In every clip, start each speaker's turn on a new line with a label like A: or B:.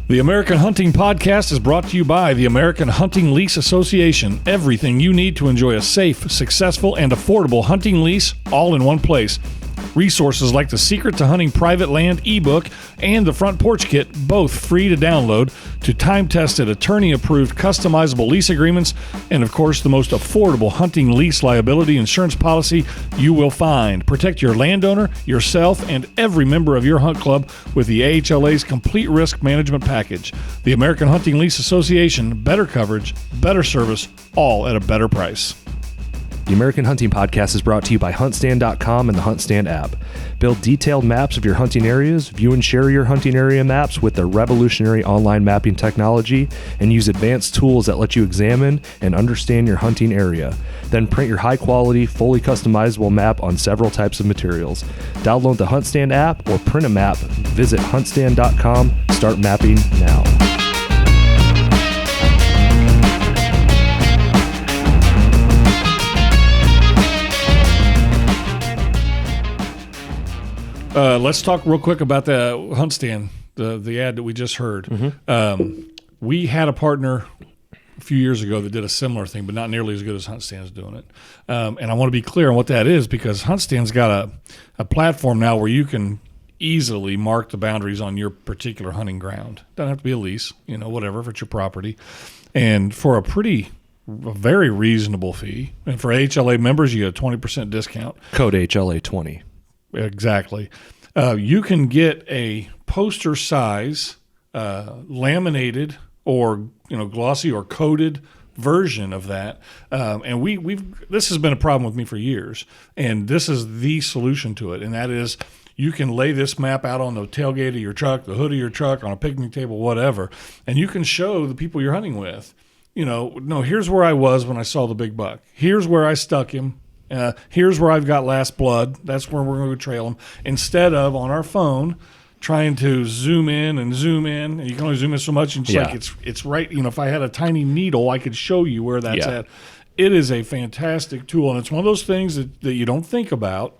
A: The American Hunting Podcast is brought to you by the American Hunting Lease Association. Everything you need to enjoy a safe, successful, and affordable hunting lease all in one place. Resources like the Secret to Hunting Private Land ebook and the Front Porch Kit, both free to download, to time-tested, attorney-approved, customizable lease agreements, and of course, the most affordable hunting lease liability insurance policy you will find. Protect your landowner, yourself, and every member of your hunt club with the AHLA's complete risk management package. The American Hunting Lease Association, better coverage, better service, all at a better price.
B: The American Hunting Podcast is brought to you by HuntStand.com and the HuntStand app. Build detailed maps of your hunting areas, view and share your hunting area maps with their revolutionary online mapping technology, and use advanced tools that let you examine and understand your hunting area. Then print your high-quality, fully customizable map on several types of materials. Download the HuntStand app or print a map. Visit HuntStand.com. Start mapping now.
A: Let's talk real quick about the Hunt Stand, the ad that we just heard. Mm-hmm. We had a partner a few years ago that did a similar thing, but not nearly as good as Hunt Stand's doing it. And I want to be clear on what that is, because Hunt Stand's got a platform now where you can easily mark the boundaries on your particular hunting ground. Doesn't have to be a lease, whatever, if it's your property. And for a very reasonable fee. And for HLA members, you get a 20% discount.
B: Code HLA20.
A: Exactly. You can get a poster size laminated or glossy or coated version of that, and this has been a problem with me for years, and this is the solution to it, and that is you can lay this map out on the tailgate of your truck, the hood of your truck, on a picnic table, whatever, and you can show the people you're hunting with, no, here's where I was when I saw the big buck. Here's where I stuck him. Here's where I've got last blood. That's where we're going to trail them. Instead of on our phone trying to zoom in, and you can only zoom in so much. And it's right. If I had a tiny needle, I could show you where that's at. It is a fantastic tool, and it's one of those things that you don't think about.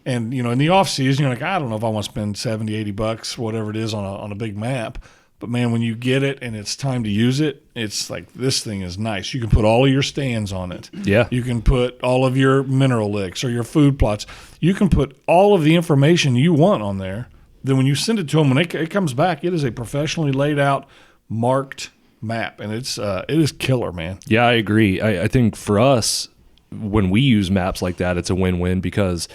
A: And in the off season, you're like, I don't know if I want to spend $70, $80, whatever it is on a big map. But man, when you get it and it's time to use it, it's like, this thing is nice. You can put all of your stands on it.
B: Yeah.
A: You can put all of your mineral licks or your food plots. You can put all of the information you want on there. Then when you send it to them, when it comes back, it is a professionally laid out, marked map, and it is killer, man.
B: Yeah, I agree. I think for us, when we use maps like that, it's a win-win, because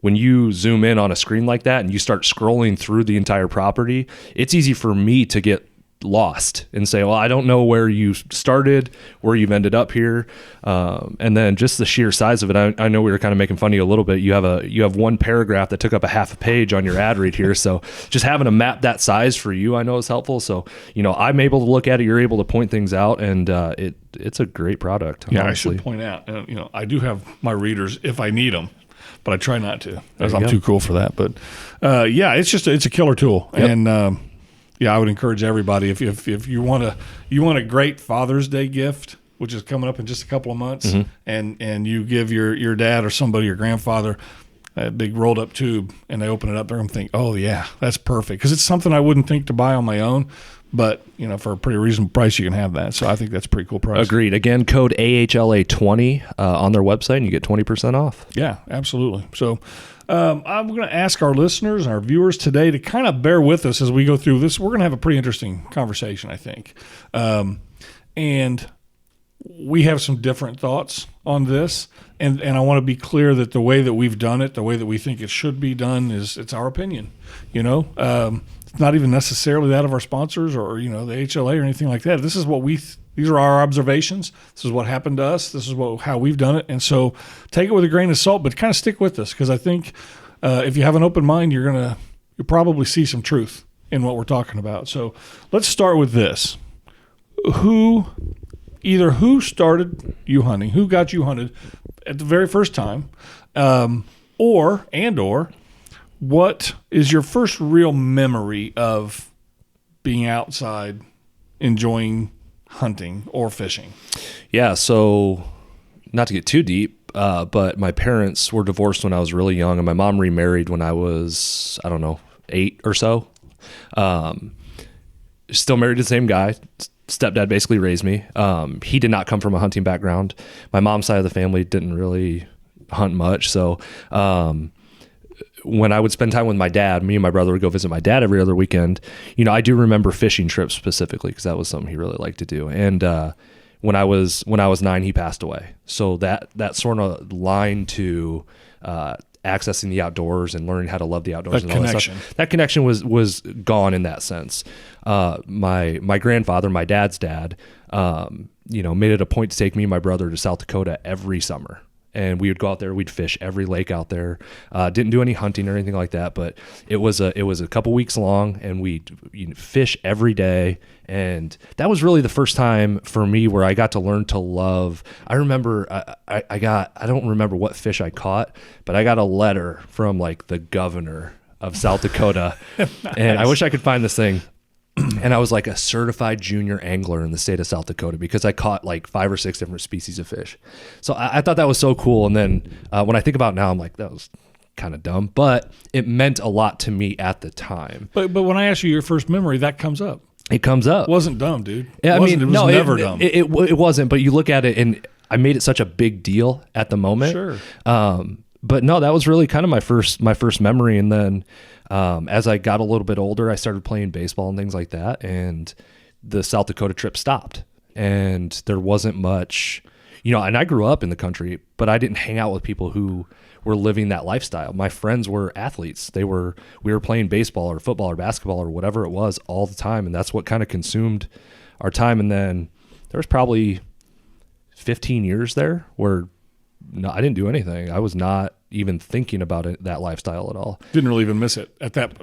B: when you zoom in on a screen like that and you start scrolling through the entire property, it's easy for me to get lost and say, well, I don't know where you started, where you've ended up here. And then just the sheer size of it. I know we were kind of making fun of you a little bit. You have one paragraph that took up a half a page on your ad read here. So just having a map that size for you, I know is helpful. So, I'm able to look at it. You're able to point things out, and it's a great product.
A: Yeah,
B: honestly.
A: I should point out, I do have my readers if I need them, but I try not to, as I'm too cool for that. But it's a killer tool. Yep. And I would encourage everybody, if you want a great Father's Day gift, which is coming up in just a couple of months, mm-hmm. and you give your dad or somebody, your grandfather, a big rolled up tube, and they open it up, they're going to think, oh yeah, that's perfect, because it's something I wouldn't think to buy on my own. But, for a pretty reasonable price, you can have that. So I think that's a pretty cool price.
B: Agreed. Again, code AHLA20 on their website, and you get 20% off.
A: Yeah, absolutely. So I'm going to ask our listeners and our viewers today to kind of bear with us as we go through this. We're going to have a pretty interesting conversation, I think. And we have some different thoughts on this. And I want to be clear that the way that we've done it, the way that we think it should be done, it's our opinion, It's not even necessarily that of our sponsors or, the HLA or anything like that. This is what these are our observations. This is what happened to us. This is how we've done it. And so take it with a grain of salt, but kind of stick with us, because I think if you have an open mind, you'll probably see some truth in what we're talking about. So let's start with this. Who started you hunting? Who got you hunted at the very first time? Or what is your first real memory of being outside enjoying hunting or fishing?
B: Yeah, so not to get too deep, but my parents were divorced when I was really young, and my mom remarried when I was, 8 or so. still married to the same guy. Stepdad basically raised me. He did not come from a hunting background. My mom's side of the family didn't really hunt much. So when I would spend time with my dad, me and my brother would go visit my dad every other weekend. I do remember fishing trips specifically because that was something he really liked to do. And when I was 9, he passed away. So that sort of line to accessing the outdoors and learning how to love the outdoors and all that stuff, that connection was gone in that sense. My grandfather, my dad's dad, made it a point to take me and my brother to South Dakota every summer. And we would go out there, we'd fish every lake out there. Didn't do any hunting or anything like that, but it was a couple weeks long, and we'd fish every day. And that was really the first time for me where I got to learn to love. I remember I don't remember what fish I caught, but I got a letter from like the governor of South Dakota. Nice. And I wish I could find this thing. And I was like a certified junior angler in the state of South Dakota because I caught like 5 or 6 different species of fish. So I thought that was so cool. And then when I think about it now, I'm like, that was kind of dumb, but it meant a lot to me at the time.
A: But when I ask you your first memory, that comes up.
B: It comes up.
A: It wasn't dumb, dude.
B: Yeah,
A: it was never dumb.
B: It wasn't, but you look at it and I made it such a big deal at the moment.
A: Sure.
B: But no, that was really kind of my first memory. And then as I got a little bit older, I started playing baseball and things like that. And the South Dakota trip stopped, and there wasn't much, and I grew up in the country, but I didn't hang out with people who were living that lifestyle. My friends were athletes. We were playing baseball or football or basketball or whatever it was all the time. And that's what kind of consumed our time. And then there was probably 15 years there where I didn't do anything. I was not even thinking about that lifestyle at all.
A: Didn't really even miss it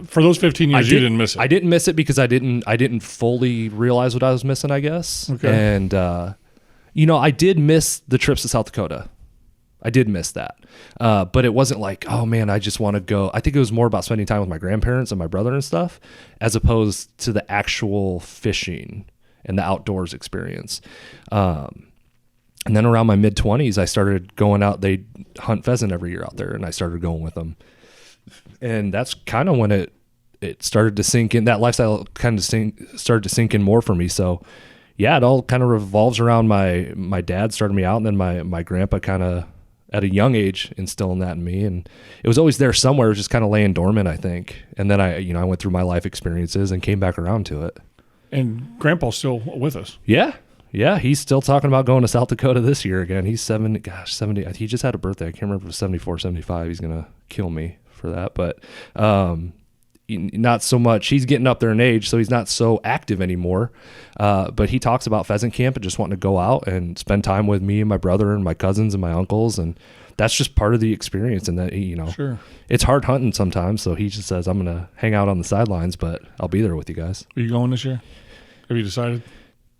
A: for those 15 years. You didn't miss it.
B: I didn't miss it because I didn't fully realize what I was missing, I guess.
A: Okay.
B: And I did miss the trips to South Dakota. I did miss that. But it wasn't like, oh man, I just want to go. I think it was more about spending time with my grandparents and my brother and stuff, as opposed to the actual fishing and the outdoors experience. And then around my mid-20s, I started going out. They hunt pheasant every year out there, and I started going with them. And that's kind of when it started to sink in. That lifestyle kind of started to sink in more for me. So, yeah, it all kind of revolves around my dad started me out, and then my grandpa kind of at a young age instilling that in me. And it was always there somewhere. It was just kind of laying dormant, I think. And then I went through my life experiences and came back around to it.
A: And Grandpa's still with us.
B: Yeah, he's still talking about going to South Dakota this year again. He's 70. He just had a birthday. I can't remember if it was 74, 75. He's going to kill me for that. But not so much. He's getting up there in age, so he's not so active anymore. But he talks about pheasant camp and just wanting to go out and spend time with me and my brother and my cousins and my uncles. And that's just part of the experience. And that,
A: sure,
B: it's hard hunting sometimes. So he just says, I'm going to hang out on the sidelines, but I'll be there with you guys.
A: Are you going this year? Have you decided?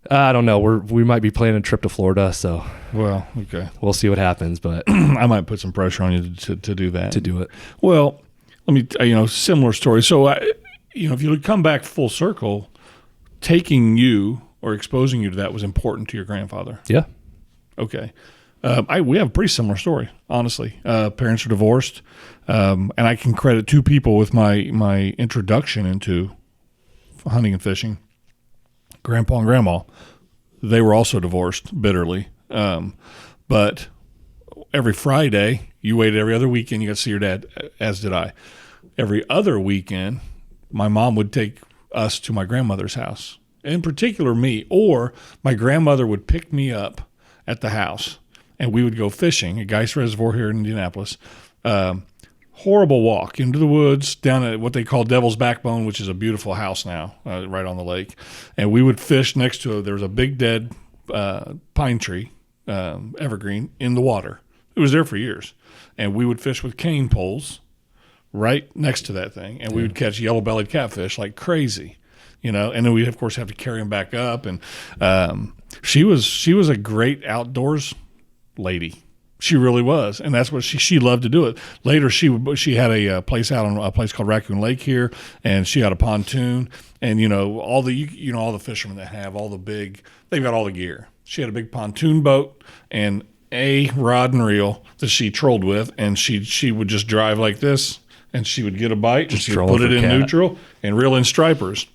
B: I don't know. We might be planning a trip to Florida, so
A: okay,
B: we'll see what happens. But
A: I might put some pressure on you to do that.
B: To do it.
A: Well, let me similar story. So if you would come back full circle, taking you or exposing you to that was important to your grandfather.
B: Yeah.
A: Okay. We have a pretty similar story, honestly. Parents are divorced, and I can credit 2 people with my introduction into hunting and fishing. Grandpa and Grandma, they were also divorced bitterly. But every Friday, you waited every other weekend, you got to see your dad, as did I. Every other weekend, my mom would take us to my grandmother's house, in particular me, or my grandmother would pick me up at the house, and we would go fishing at Geist Reservoir here in Indianapolis. Horrible walk into the woods down at what they call Devil's Backbone, which is a beautiful house now, right on the lake. And we would fish next to there was a big dead pine tree, evergreen, in the water. It was there for years. And we would fish with cane poles right next to that thing. And we would catch yellow-bellied catfish like crazy, And then we'd, of course, have to carry them back up. And she was a great outdoors lady. She really was, and that's what she loved to do it. Later, she had a place out on a place called Raccoon Lake here, and she had a pontoon, and all the fishermen that have they've got all the gear. She had a big pontoon boat and a rod and reel that she trolled with, and she would just drive like this, and she would get a bite, and she would put it in neutral and reel in stripers.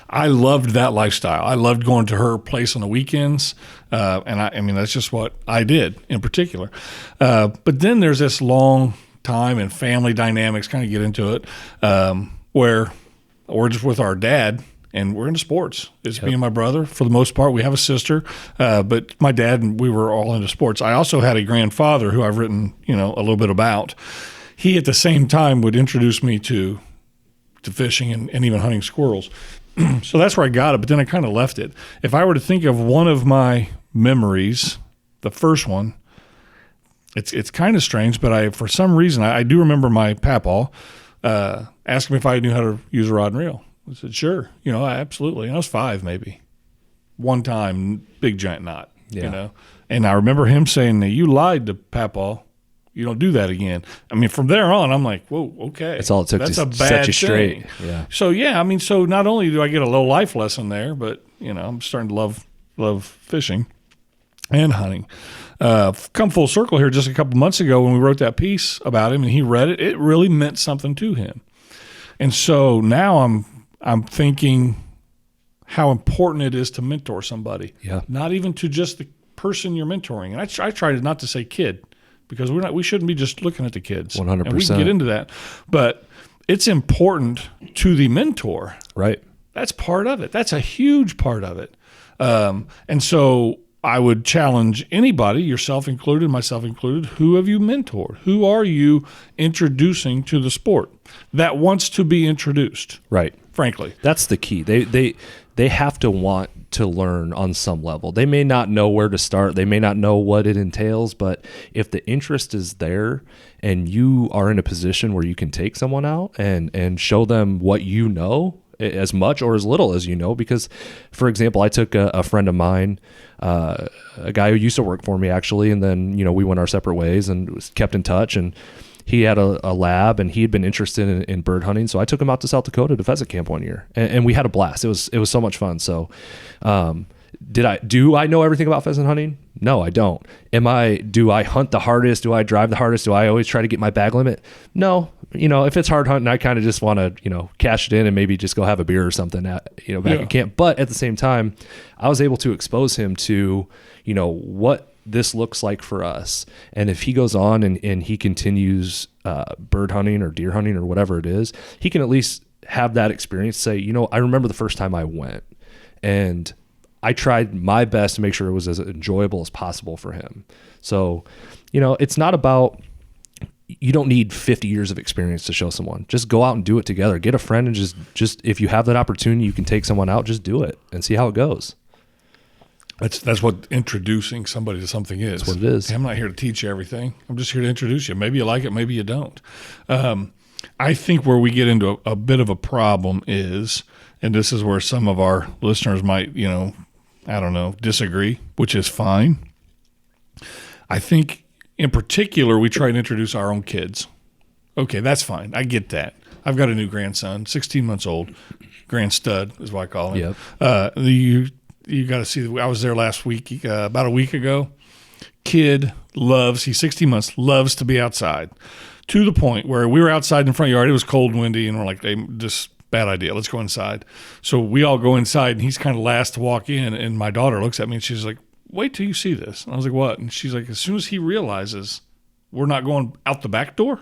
A: I loved that lifestyle. I loved going to her place on the weekends. And I mean, that's just what I did in particular. But then there's this long time and family dynamics kind of get into it, where we're just with our dad and we're into sports. It's me and my brother for the most part. We have a sister, but my dad and we were all into sports. I also had a grandfather who I've written, a little bit about. He at the same time would introduce me to fishing and even hunting squirrels. So that's where I got it, but then I kind of left it. If I were to think of one of my memories, the first one, it's kind of strange, but for some reason I do remember my papaw asking me if I knew how to use a rod and reel. I said, sure, absolutely. And I was 5 maybe. One time, big giant knot, And I remember him saying, you lied to papaw. You don't do that again. I mean, from there on, I'm like, whoa, okay.
B: That's all it took
A: That's
B: to
A: a bad
B: set you straight.
A: thing.
B: Yeah.
A: So, so not only do I get a little life lesson there, but, I'm starting to love fishing and hunting. Come full circle here just a couple months ago when we wrote that piece about him and he read it, it really meant something to him. And so now I'm thinking how important it is to mentor somebody.
B: Yeah.
A: Not even to just the person you're mentoring. And I try not to say kid, because we shouldn't be just looking at the kids.
B: 100%.
A: And we can get into that. But it's important to the mentor.
B: Right.
A: That's part of it. That's a huge part of it. And so I would challenge anybody, yourself included, myself included, who have you mentored? Who are you introducing to the sport that wants to be introduced?
B: Right.
A: Frankly.
B: That's the key. They have to want to learn on some level. They may not know where to start. They may not know what it entails, but if the interest is there and you are in a position where you can take someone out and show them what you know, as much or as little as you know, because, for example, I took a friend of mine, a guy who used to work for me actually, and then, we went our separate ways and was kept in touch, and he had a lab and he had been interested in bird hunting. So I took him out to South Dakota to pheasant camp one year and we had a blast. It was so much fun. So, do I know everything about pheasant hunting? No, I don't. Do I hunt the hardest? Do I drive the hardest? Do I always try to get my bag limit? No. If it's hard hunting, I kind of just want to, cash it in and maybe just go have a beer or something back at camp. But at the same time, I was able to expose him to, what this looks like for us. And if he goes on and he continues bird hunting or deer hunting or whatever it is, he can at least have that experience, say, I remember the first time I went and I tried my best to make sure it was as enjoyable as possible for him. So, it's not about, you don't need 50 years of experience to show someone. Just go out and do it together. Get a friend and just if you have that opportunity, you can take someone out, just do it and see how it goes.
A: That's what introducing somebody to something is.
B: That's what it is.
A: I'm not here to teach you everything. I'm just here to introduce you. Maybe you like it, maybe you don't. I think where we get into a bit of a problem is, and this is where some of our listeners might, disagree, which is fine. I think in particular, we try to introduce our own kids. Okay, that's fine. I get that. I've got a new grandson, 16 months old. Grand stud is what I call him.
B: Yep.
A: You got to see, I was there last week, about a week ago. Kid he's 16 months, loves to be outside, to the point where we were outside in the front yard. It was cold and windy, and we're like, hey, just bad idea. Let's go inside. So we all go inside, and he's kind of last to walk in, and my daughter looks at me, and she's like, wait till you see this. And I was like, what? And she's like, as soon as he realizes we're not going out the back door,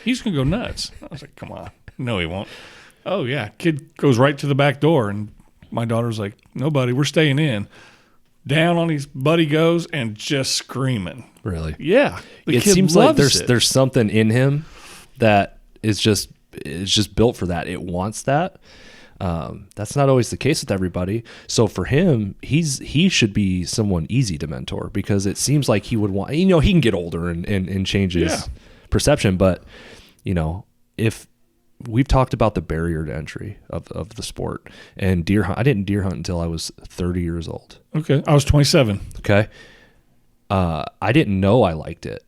A: he's going to go nuts. I was like, come on. No, he won't. Oh, yeah. Kid goes right to the back door, and my daughter's like, no, buddy, we're staying in. Down on his butt he goes and just screaming.
B: Really?
A: Yeah.
B: It seems like there's something in him that is just built for that. It wants that. That's not always the case with everybody. So for him, he should be someone easy to mentor, because it seems like he would want, he can get older and change his perception. But, if we've talked about the barrier to entry of the sport and deer hunt, I didn't deer hunt until I was 30 years old.
A: Okay. I was 27.
B: Okay. I didn't know I liked it.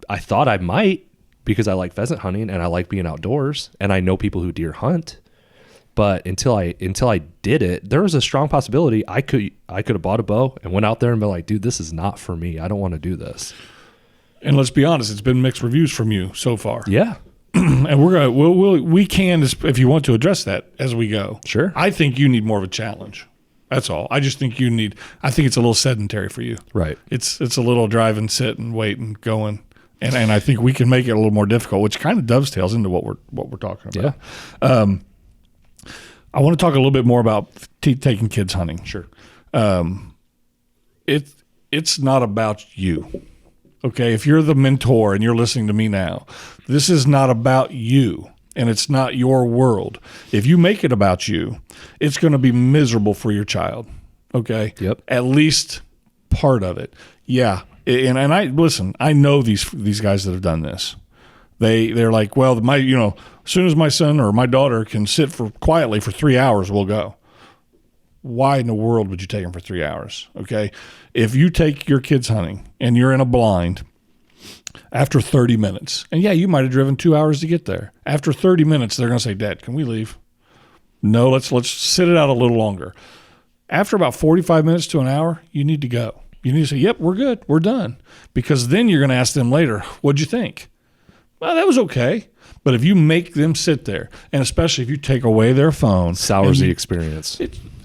B: I thought I might, because I like pheasant hunting and I like being outdoors and I know people who deer hunt. But until I did it, there was a strong possibility I could have bought a bow and went out there and been like, dude, this is not for me. I don't want to do this.
A: And let's be honest, it's been mixed reviews from you so far.
B: Yeah.
A: and we can, if you want to address that as we go.
B: Sure.
A: I think you need more of a challenge. That's all. I just think I think it's a little sedentary for you.
B: Right.
A: It's a little drive and sit and wait and going. And I think we can make it a little more difficult, which kind of dovetails into what we're talking about.
B: Yeah.
A: I want to talk a little bit more about taking kids hunting.
B: Sure.
A: It's not about you. Okay, if you're the mentor and you're listening to me now, this is not about you, and it's not your world. If you make it about you, it's going to be miserable for your child. Okay?
B: Yep.
A: At least part of it. Yeah. And I listen, I know these guys that have done this. They're like, well, as soon as my son or my daughter can sit quietly for 3 hours, we'll go. Why in the world would you take them for 3 hours? Okay. If you take your kids hunting and you're in a blind after 30 minutes, and yeah, you might have driven 2 hours to get there. After 30 minutes, they're going to say, Dad, can we leave? No, let's sit it out a little longer. After about 45 minutes to an hour, you need to go. You need to say, yep, we're good. We're done. Because then you're going to ask them later, what'd you think? Well, that was okay. But if you make them sit there, and especially if you take away their phone,
B: Sours the experience.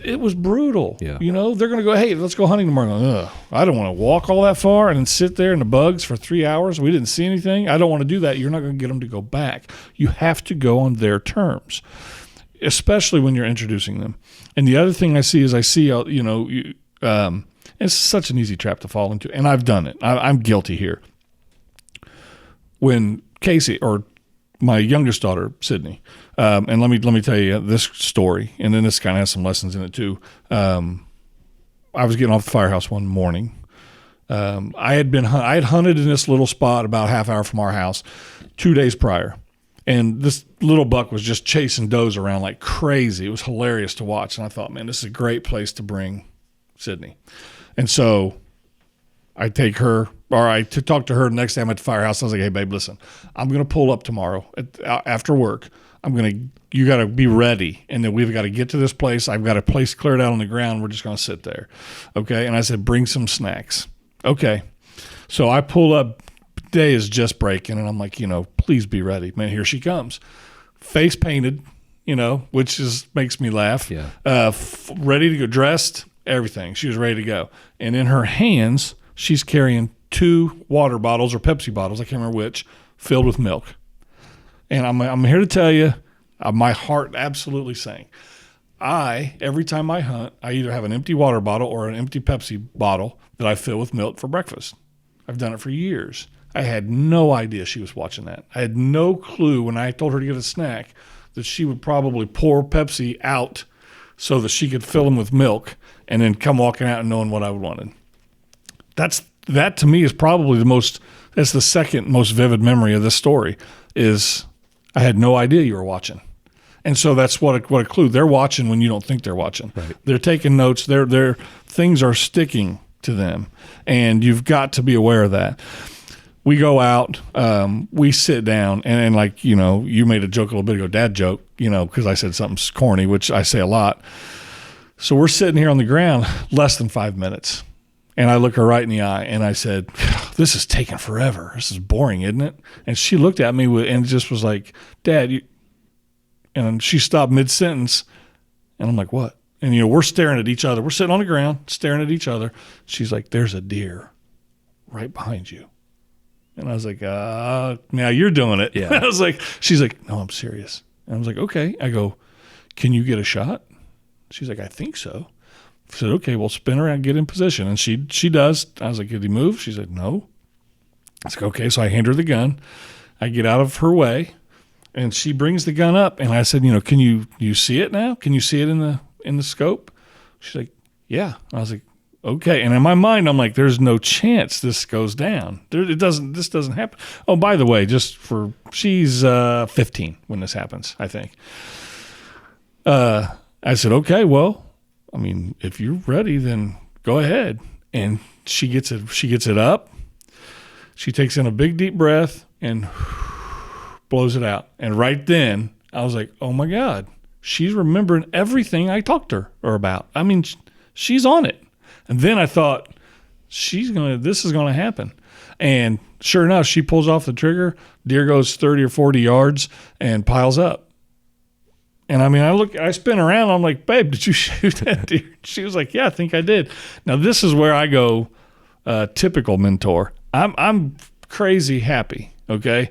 A: It was brutal.
B: Yeah.
A: They're going to go, hey, let's go hunting tomorrow. Ugh, I don't want to walk all that far and then sit there in the bugs for 3 hours. We didn't see anything. I don't want to do that. You're not going to get them to go back. You have to go on their terms, especially when you're introducing them. And the other thing I see, it's such an easy trap to fall into, and I've done it. I'm guilty here. When Casey, or my youngest daughter, Sydney, and let me tell you this story, and then this kind of has some lessons in it too. I was getting off the firehouse one morning. I had hunted in this little spot about a half hour from our house 2 days prior, and this little buck was just chasing does around like crazy. It was hilarious to watch, and I thought, man, this is a great place to bring Sydney. And so I take her, or I talk to her the next day I'm at the firehouse. I was like, hey, babe, listen, I'm going to pull up tomorrow after work. You got to be ready. And then we've got to get to this place. I've got a place cleared out on the ground. We're just going to sit there. Okay. And I said, bring some snacks. Okay. So I pull up. Day is just breaking. And I'm like, please be ready. Man, here she comes. Face painted, which makes me laugh.
B: Yeah.
A: Ready to go, dressed, everything. She was ready to go. And in her hands, she's carrying 2 water bottles or Pepsi bottles, I can't remember which, filled with milk. And I'm here to tell you, my heart absolutely sank. Every time I hunt, I either have an empty water bottle or an empty Pepsi bottle that I fill with milk for breakfast. I've done it for years. I had no idea she was watching that. I had no clue when I told her to get a snack that she would probably pour Pepsi out so that she could fill them with milk and then come walking out and knowing what I wanted. That to me is probably that's the second most vivid memory of this story is I had no idea you were watching. And so that's what a clue. They're watching when you don't think they're watching.
B: Right.
A: They're taking notes. Their things are sticking to them. And you've got to be aware of that. We go out, we sit down, and like, you made a joke a little bit ago, dad joke, because I said something corny, which I say a lot. So we're sitting here on the ground less than 5 minutes. And I look her right in the eye and I said, this is taking forever. This is boring, isn't it? And she looked at me and just was like, Dad, and she stopped mid-sentence. And I'm like, what? And, we're staring at each other. We're sitting on the ground, staring at each other. She's like, there's a deer right behind you. And I was like, now you're doing it.
B: Yeah.
A: She's like, no, I'm serious. And I was like, okay. I go, can you get a shot? She's like, I think so. I said, okay, well, spin around, get in position. And she does. I was like, did he move? She said, no. I was like, okay. So I hand her the gun. I get out of her way, and she brings the gun up. And I said, can you see it now? Can you see it in the scope? She's like, yeah. I was like, okay. And in my mind, I'm like, there's no chance this goes down. This doesn't happen. Oh, by the way, she's 15 when this happens, I think. I said, okay, well, I mean, if you're ready, then go ahead. And she gets it up. She takes in a big deep breath and blows it out. And right then I was like, oh my God, she's remembering everything I talked to her about. I mean, she's on it. And then I thought, this is going to happen. And sure enough, she pulls off the trigger. Deer goes 30 or 40 yards and piles up. And I mean, I spin around. I'm like, babe, did you shoot that deer? She was like, yeah, I think I did. Now this is where I go, typical mentor. I'm crazy happy. Okay.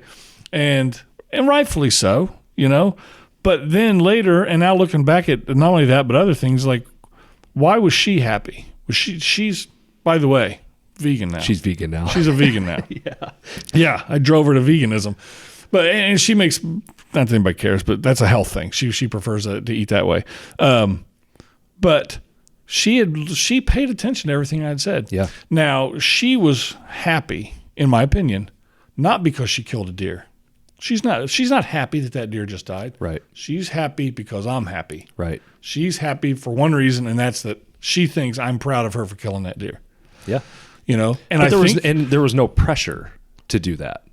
A: And rightfully so, you know, but then later, and now looking back at not only that, but other things, like, why was she happy? She's, by the way, vegan now.
B: She's vegan now.
A: She's a vegan now. Yeah. I drove her to veganism. But and she makes, not that anybody cares, but that's a health thing. She prefers to eat that way. But she paid attention to everything I had said.
B: Yeah.
A: Now she was happy, in my opinion, not because she killed a deer. She's not happy that deer just died.
B: Right.
A: She's happy because I'm happy.
B: Right.
A: She's happy for one reason, and that's that she thinks I'm proud of her for killing that deer.
B: Yeah.
A: You know, and
B: but there was no pressure to do that.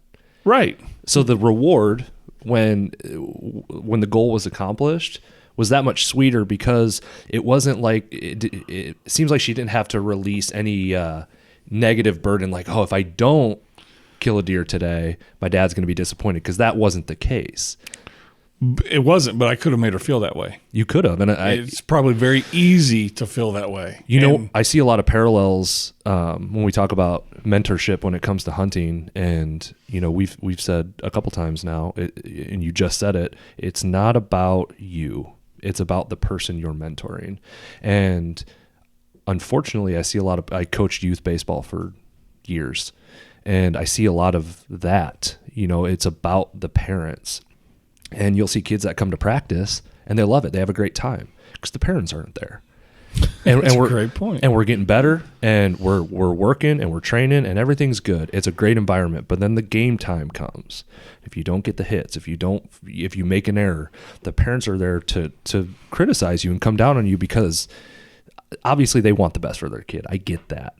A: Right.
B: So the reward when the goal was accomplished was that much sweeter because it wasn't like it seems like she didn't have to release any negative burden like, oh, if I don't kill a deer today, my dad's going to be disappointed, because that wasn't the case.
A: It wasn't, but I could have made her feel that way.
B: You could have, and
A: it's probably very easy to feel that way.
B: You know, I see a lot of parallels when we talk about mentorship when it comes to hunting, and you know, we've said a couple times now, and you just said it. It's not about you; it's about the person you're mentoring. And unfortunately, I coached youth baseball for years, and I see a lot of that. You know, it's about the parents. And you'll see kids that come to practice and they love it. They have a great time because the parents aren't there. And,
A: That's a great point.
B: And we're getting better, and we're working and we're training, and everything's good. It's a great environment. But then the game time comes. If you don't get the hits, if you make an error, the parents are there to criticize you and come down on you, because obviously they want the best for their kid. I get that.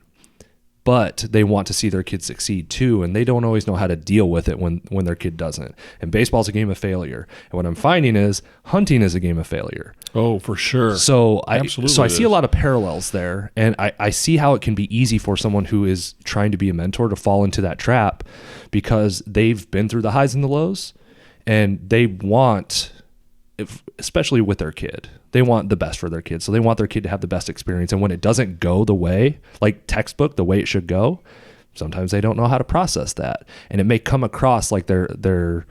B: But they want to see their kids succeed too, and they don't always know how to deal with it when their kid doesn't. And baseball's a game of failure. And what I'm finding is hunting is a game of failure.
A: Oh, for sure.
B: So I see a lot of parallels there, and I see how it can be easy for someone who is trying to be a mentor to fall into that trap, because they've been through the highs and the lows, and they want, especially with their kid, they want the best for their kid. So they want their kid to have the best experience. And when it doesn't go the way, like textbook, the way it should go, sometimes they don't know how to process that. And it may come across like they're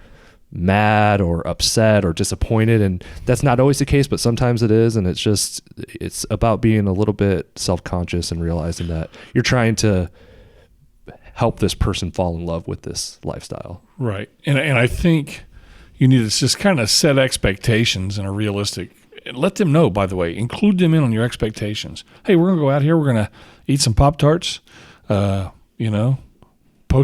B: mad or upset or disappointed. And that's not always the case, but sometimes it is. And it's about being a little bit self-conscious and realizing that you're trying to help this person fall in love with this lifestyle.
A: Right. And I think you need to just kind of set expectations in a realistic. Let them know, by the way, include them in on your expectations. Hey, we're going to go out here. We're going to eat some Pop-Tarts, post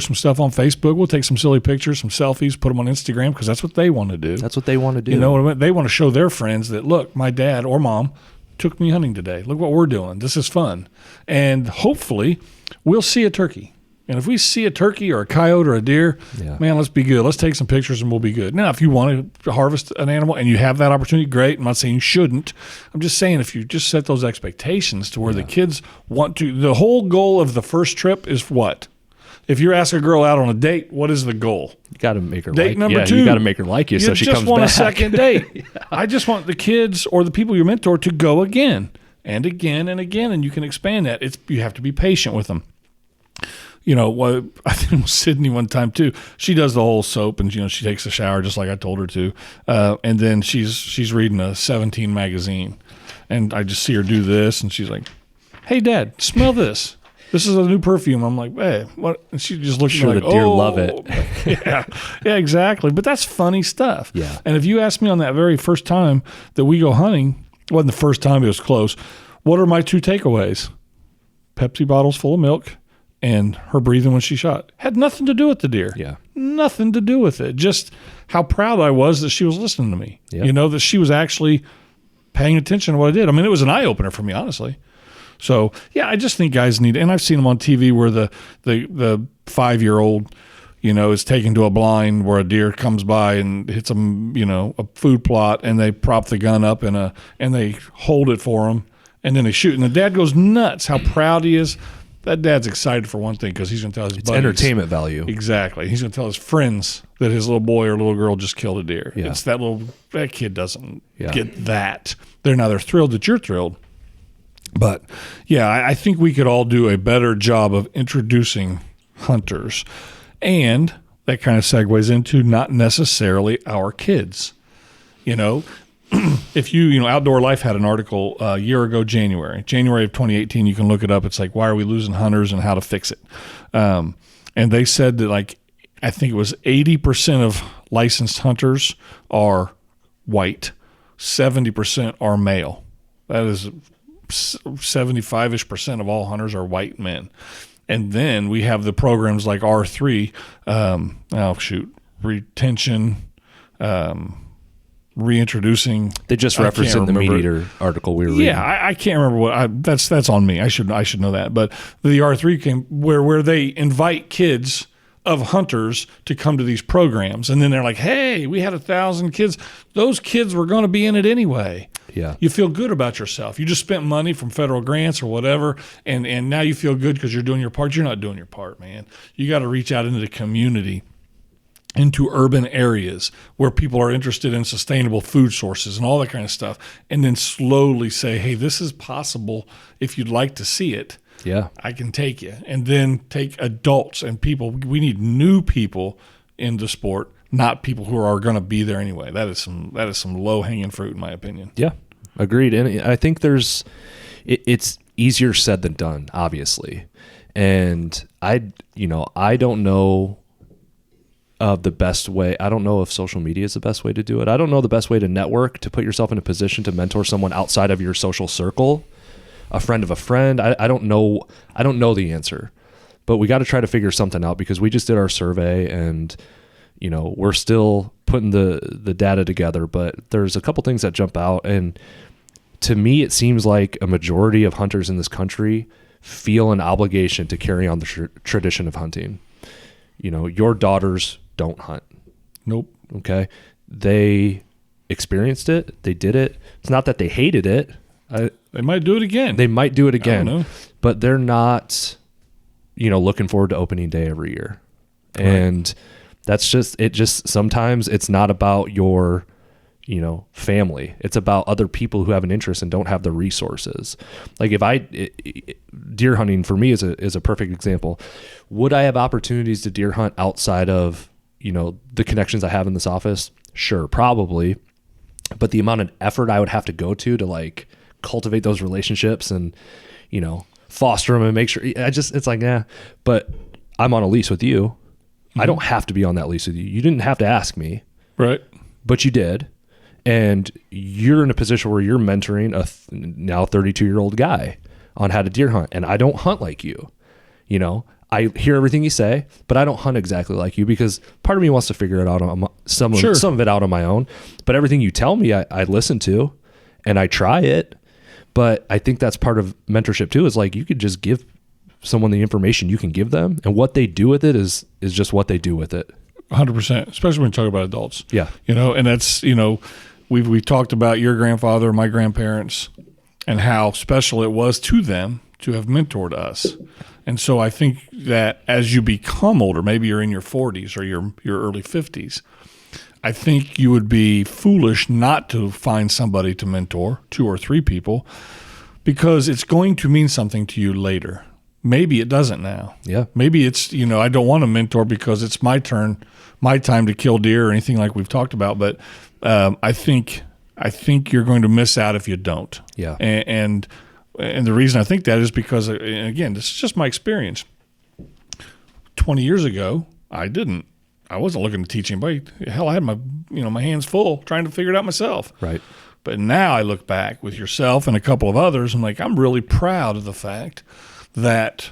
A: some stuff on Facebook. We'll take some silly pictures, some selfies, put them on Instagram, because that's what they want to do.
B: That's what they want to do.
A: You know what I mean? They want to show their friends that, look, my dad or mom took me hunting today. Look what we're doing. This is fun. And hopefully we'll see a turkey. And if we see a turkey or a coyote or a deer, man, let's be good. Let's take some pictures and we'll be good. Now, if you want to harvest an animal and you have that opportunity, great. I'm not saying you shouldn't. I'm just saying if you just set those expectations to where the kids want to. The whole goal of the first trip is what? If you ask a girl out on a date, what is the goal?
B: You got to make her
A: date number 2.
B: You got to make her like you so she comes back.
A: You just want a second date. I just want the kids or the people you mentor to go again and again and again, and you can expand that. You have to be patient with them. You know, I think it was Sydney one time too. She does the whole soap, and she takes a shower just like I told her to, and then she's reading a 17 magazine, and I just see her do this, and she's like, "Hey, Dad, smell this. This is a new perfume." I'm like, "Hey, what?" And she just looks at me like,
B: the deer love it.
A: yeah, exactly. But that's funny stuff.
B: Yeah.
A: And if you ask me on that very first time that we go hunting, it wasn't the first time, it was close. What are my 2 takeaways? Pepsi bottles full of milk. And her breathing when she shot had nothing to do with the deer.
B: Yeah.
A: Nothing to do with it. Just how proud I was that she was listening to me.
B: Yeah.
A: That she was actually paying attention to what I did. I mean, it was an eye-opener for me, honestly. So, yeah, I just think guys need, and I've seen them on TV where the 5-year-old, is taken to a blind where a deer comes by and hits them, a food plot, and they prop the gun up and they hold it for him, and then they shoot. And the dad goes nuts how proud he is. that dad's excited for one thing because he's going to tell his
B: It's
A: buddies.
B: entertainment value.
A: Exactly. He's going to tell his friends that his little boy or little girl just killed a deer.
B: Yeah.
A: It's that kid doesn't
B: Yeah.
A: get that. They're thrilled that you're thrilled. But yeah, I think we could all do a better job of introducing hunters. And that kind of segues into not necessarily our kids. You know, if Outdoor Life had an article a year ago, January of 2018, you can look it up. It's like, why are we losing hunters and how to fix it? And they said that, like, I think it was 80% of licensed hunters are white, 70% are male. That is 75-ish% of all hunters are white men. And then we have the programs like R3, retention, reintroducing.
B: They just referenced in the Meat Eater article we were reading.
A: Yeah, I can't remember what. That's on me. I should know that. But the R3 came where they invite kids of hunters to come to these programs, and then they're like, "Hey, we had 1,000 kids. Those kids were going to be in it anyway."
B: Yeah.
A: You feel good about yourself. You just spent money from federal grants or whatever, and now you feel good because you're doing your part. You're not doing your part, man. You got to reach out into the community, into urban areas where people are interested in sustainable food sources and all that kind of stuff, and then slowly say, hey, this is possible. If you'd like to see it,
B: Yeah.
A: I can take you. And then take adults and people. We need new people in the sport, not people who are going to be there anyway. That is some low-hanging fruit, in my opinion.
B: Yeah. Agreed. And I think it's easier said than done, obviously. And I don't know of the best way. I don't know if social media is the best way to do it. I don't know the best way to network, to put yourself in a position to mentor someone outside of your social circle, a friend of a friend. I don't know the answer, but we got to try to figure something out, because we just did our survey and, we're still putting the data together, but there's a couple things that jump out. And to me, it seems like a majority of hunters in this country feel an obligation to carry on the tradition of hunting. Your daughters don't hunt.
A: Nope.
B: Okay. They experienced it. They did it. It's not that they hated it.
A: They might do it again.
B: They might do it
A: I
B: again,
A: don't know.
B: but they're not, looking forward to opening day every year. And that's just sometimes it's not about your, family. It's about other people who have an interest and don't have the resources. Like deer hunting for me is a perfect example. Would I have opportunities to deer hunt outside of, the connections I have in this office? Sure, probably. But the amount of effort I would have to go to like cultivate those relationships and, foster them and make sure it's like, yeah, but I'm on a lease with you. Mm-hmm. I don't have to be on that lease with you. You didn't have to ask me.
A: Right.
B: But you did. And you're in a position where you're mentoring a now 32-year-old guy on how to deer hunt. And I don't hunt like you. I hear everything you say, but I don't hunt exactly like you, because part of me wants to figure it out on some of it out on my own. But everything you tell me, I listen to and I try it. But I think that's part of mentorship too, is like you could just give someone the information you can give them, and what they do with it is just what they do with it.
A: 100%, especially when you talk about adults.
B: Yeah.
A: And that's, we've talked about your grandfather, my grandparents, and how special it was to them to have mentored us. And so I think that as you become older, maybe you're in your 40s or your early 50s, I think you would be foolish not to find somebody to mentor, 2 or 3 people, because it's going to mean something to you later. Maybe it doesn't now.
B: Yeah.
A: Maybe it's, I don't want to mentor because it's my turn, my time to kill deer or anything like we've talked about. But I think you're going to miss out if you don't.
B: Yeah.
A: And the reason I think that is because, again, this is just my experience. 20 years ago, I wasn't looking to teach anybody. Hell, I had my hands full trying to figure it out myself.
B: Right.
A: But now I look back with yourself and a couple of others, and I'm really proud of the fact that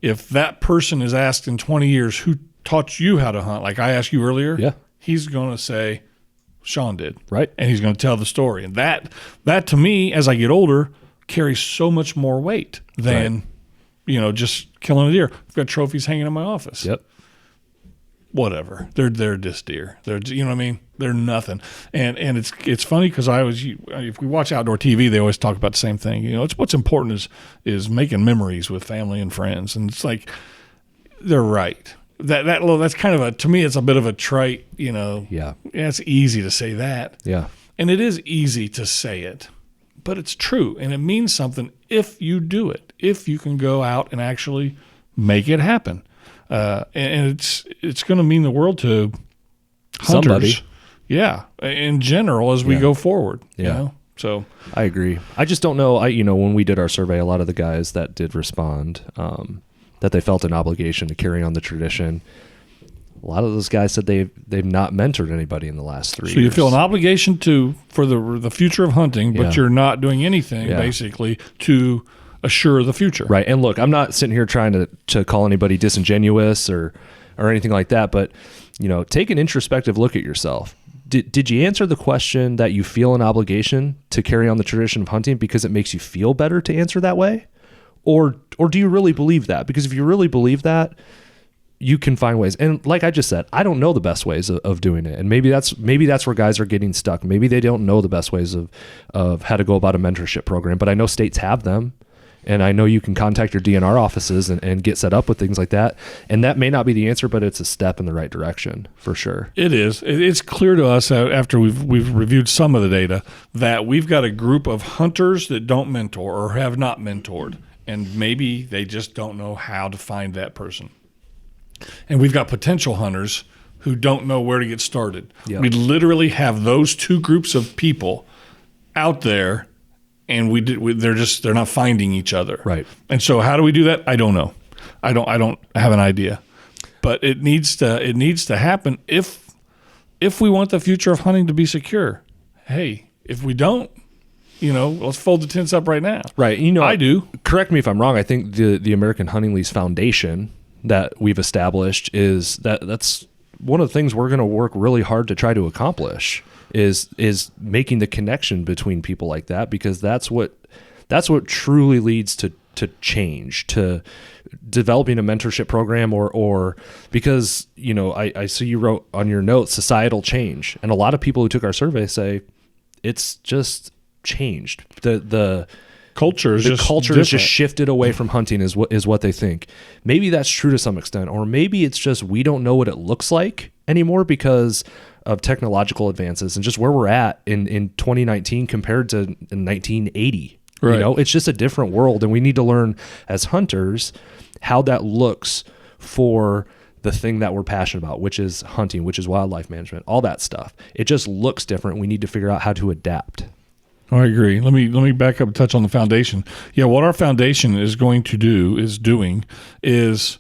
A: if that person is asked in 20 years who taught you how to hunt, like I asked you earlier,
B: yeah,
A: he's going to say Sean did.
B: Right.
A: And he's going to tell the story. And that to me, as I get older, carries so much more weight than, just killing a deer. I've got trophies hanging in my office.
B: Yep.
A: whatever. They're just deer. They're, you know what I mean? They're nothing. And it's funny because if we watch outdoor TV, they always talk about the same thing. You know, it's what's important is making memories with family and friends. And it's like, they're right. That's kind of to me, it's a bit of a trite, you know.
B: Yeah.
A: It's easy to say that.
B: Yeah.
A: And it is easy to say it, but it's true. And it means something if you do it, if you can go out and actually make it happen. And it's going to mean the world to hunters.
B: Somebody.
A: Yeah. In general, as we go forward, you know? So
B: I agree. I just don't know. When we did our survey, a lot of the guys that did respond, that they felt an obligation to carry on the tradition. A lot of those guys said they've not mentored anybody in the last 3 years.
A: So you feel an obligation for the future of hunting, but you're not doing anything basically to assure the future.
B: Right. And look, I'm not sitting here trying to call anybody disingenuous or anything like that, but take an introspective look at yourself. Did you answer the question that you feel an obligation to carry on the tradition of hunting because it makes you feel better to answer that way? Or do you really believe that? Because if you really believe that, you can find ways. And like I just said, I don't know the best ways of doing it. And maybe that's where guys are getting stuck. Maybe they don't know the best ways of how to go about a mentorship program, but I know states have them. And I know you can contact your DNR offices and get set up with things like that. And that may not be the answer, but it's a step in the right direction for sure.
A: It is. It's clear to us after we've reviewed some of the data that we've got a group of hunters that don't mentor or have not mentored. And maybe they just don't know how to find that person. And we've got potential hunters who don't know where to get started. Yep. We literally have those two groups of people out there. And they're not finding each other.
B: Right.
A: And so how do we do that? I don't know. I don't have an idea. But it needs to happen if we want the future of hunting to be secure. Hey, if we don't, let's fold the tents up right now.
B: Right.
A: I do.
B: Correct me if I'm wrong. I think the American Hunting Lease Foundation that we've established that's one of the things we're going to work really hard to try to accomplish. Is making the connection between people like that, because that's what truly leads to change, to developing a mentorship program or because I see you wrote on your notes societal change, and a lot of people who took our survey say it's just changed. The culture is just shifted away from hunting is what they think. Maybe that's true to some extent, or maybe it's just we don't know what it looks like anymore because of technological advances and just where we're at in 2019 compared to 1980. Right. It's just a different world, and we need to learn as hunters how that looks for the thing that we're passionate about, which is hunting, which is wildlife management, all that stuff. It just looks different. We need to figure out how to adapt.
A: I agree. Let me back up and touch on the foundation. Yeah, what our foundation is doing is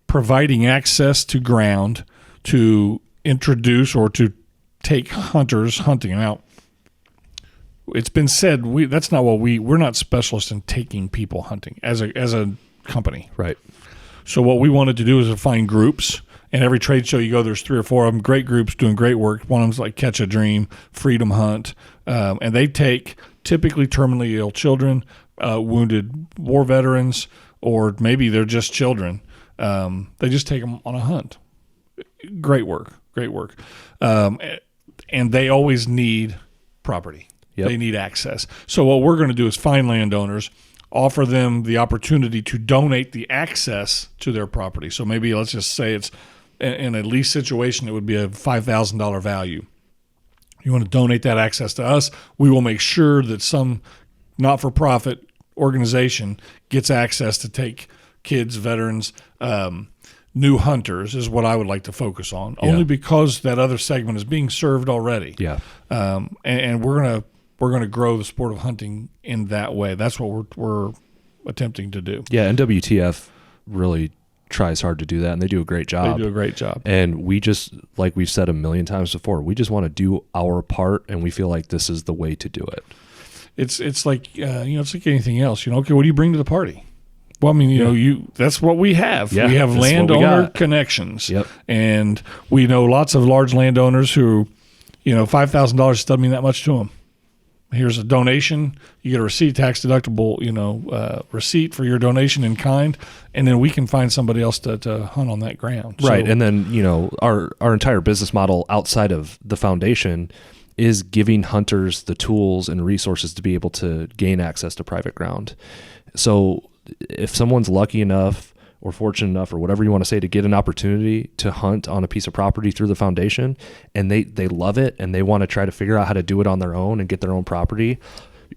A: providing access to ground to introduce or to take hunters hunting. Now, it's been said that's not what we're not specialists in taking people hunting as a company.
B: Right.
A: So what we wanted to do is to find groups, and every trade show you go, there's 3 or 4 of them, great groups doing great work. One of them's like Catch a Dream, Freedom Hunt, and they take typically terminally ill children, wounded war veterans, or maybe they're just children. They just take them on a hunt. Great work. And they always need property. Yep. They need access. So what we're going to do is find landowners, offer them the opportunity to donate the access to their property. So maybe let's just say it's in a lease situation, it would be a $5,000 value. You want to donate that access to us, we will make sure that some not-for-profit organization gets access to take kids, veterans, new hunters is what I would like to focus on, only because that other segment is being served already.
B: Yeah.
A: And we're gonna grow the sport of hunting in that way. That's what we're attempting to do.
B: Yeah, and WTF really tries hard to do that, and they do a great job.
A: They do a great job.
B: And we just, like we've said a million times before, we just want to do our part, and we feel like this is the way to do it.
A: It's like it's like anything else. Okay, what do you bring to the party? Well, I mean, that's what we have.
B: Yeah,
A: we have landowner connections.
B: Yep.
A: And we know lots of large landowners who, $5,000 doesn't mean that much to them. Here's a donation. You get a receipt, tax deductible, receipt for your donation in kind, and then we can find somebody else to hunt on that ground.
B: Right.
A: So,
B: And then, our entire business model outside of the foundation is giving hunters the tools and resources to be able to gain access to private ground. So if someone's lucky enough or fortunate enough or whatever you want to say to get an opportunity to hunt on a piece of property through the foundation, and they love it and they want to try to figure out how to do it on their own and get their own property,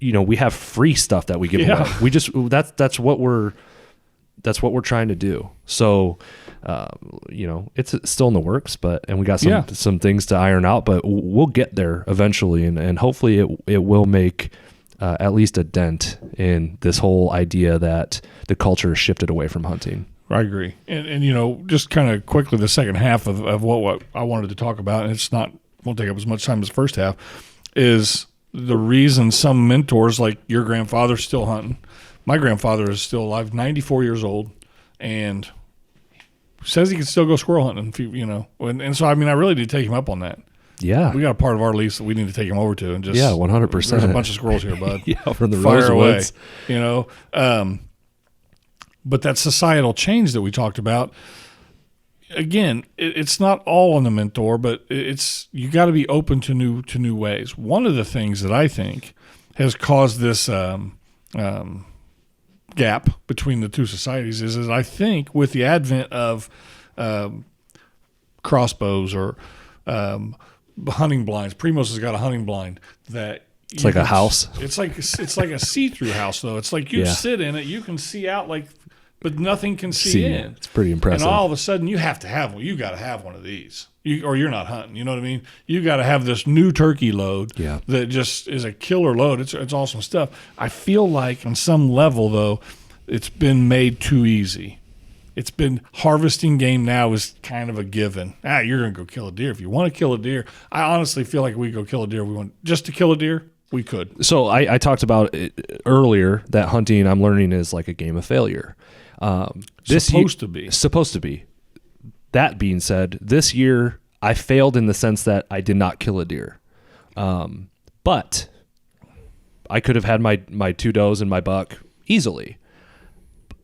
B: we have free stuff that we give away. We just, that's what we're trying to do. So, it's still in the works, and we got some things to iron out, but we'll get there eventually. And hopefully it will make at least a dent in this whole idea that the culture has shifted away from hunting.
A: I agree. And just kind of quickly, the second half of what I wanted to talk about, and won't take up as much time as the first half, is the reason some mentors, like your grandfather's still hunting. My grandfather is still alive, 94 years old, and says he can still go squirrel hunting, and so, I really do take him up on that.
B: Yeah.
A: We got a part of our lease that we need to take him over to and just
B: 100%.
A: There's a bunch of squirrels here, bud.
B: From the
A: Fire
B: Rosewoods.
A: away, but that societal change that we talked about, again, it's not all on the mentor, but you got to be open to new ways. One of the things that I think has caused this gap between the two societies is I think with the advent of crossbows or hunting blinds. Primos has got a hunting blind that
B: it's like a house.
A: It's like a see-through house though. It's like you sit in it, you can see out but nothing can see in.
B: It's pretty impressive.
A: And all of a sudden you have to have one. You got to have one of these. Or you're not hunting. You know what I mean? You got to have this new turkey load that just is a killer load. It's awesome stuff. I feel like on some level though, it's been made too easy. It's been harvesting game now is kind of a given. You're going to go kill a deer. If you want to kill a deer, I honestly feel like we go kill a deer. We want just to kill a deer. We could.
B: So I talked about it earlier that hunting, I'm learning, is like a game of failure.
A: Supposed to be.
B: Supposed to be. That being said, this year I failed in the sense that I did not kill a deer. But I could have had my 2 does and my buck easily.